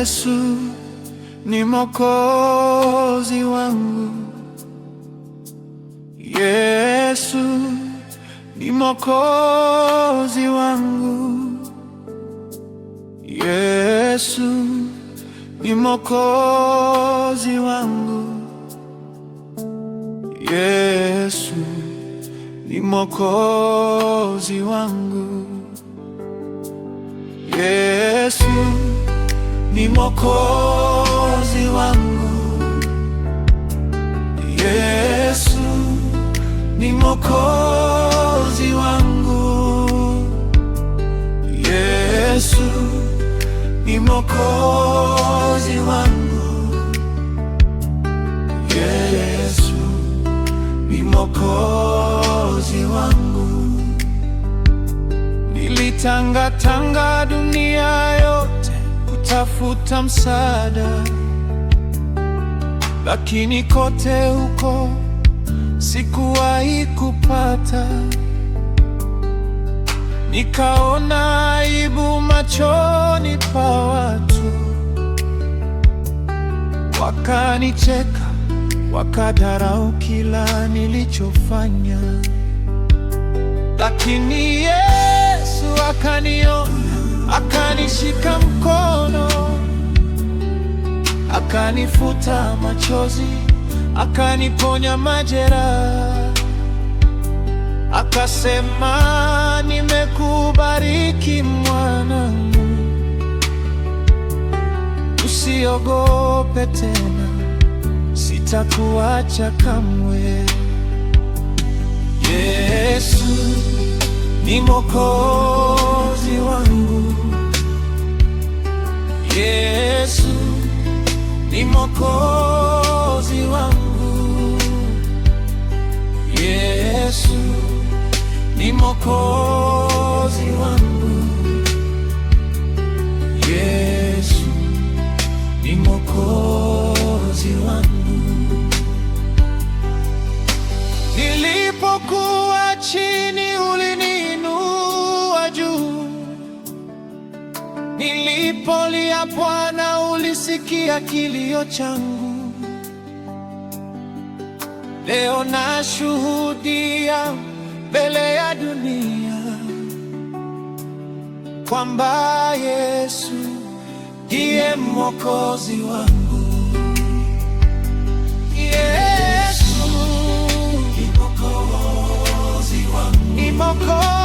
Yesu ni Mwokozi wangu. Yesu ni Mwokozi wangu. Yesu ni Mwokozi wangu. Yesu ni Mwokozi wangu. Yesu ni Mwokozi wangu. Yesu ni Mwokozi wangu. Yesu ni Mwokozi wangu. Yesu ni Mwokozi wangu. Nilitangatanga dunia yote kutafuta msaada, lakini kote huko sikuwahi kupata. Nikaona aibu machoni pa watu, wakanicheka, wakadharau kila nilichofanya. Lakini Yesu akaniona, akanishika mkono, akanifuta machozi, akaniponya majeraha, akasema, nimekubariki mwanangu, usiogope tena, sitakuacha kamwe. Yesu ni Mwokozi wangu. Yesu ni Mwokozi wangu. Yesu ni Mwokozi wangu. Yesu ni Mwokozi wangu. Nilipokuwa chini uliniinua juu, nilipolia Bwana ulisikia kilio changu. Leo nashuhudia mbele ya dunia kwamba Yesu ndiye Mwokozi wangu. Yesu ni Mwokozi wangu. Ni Mwokozi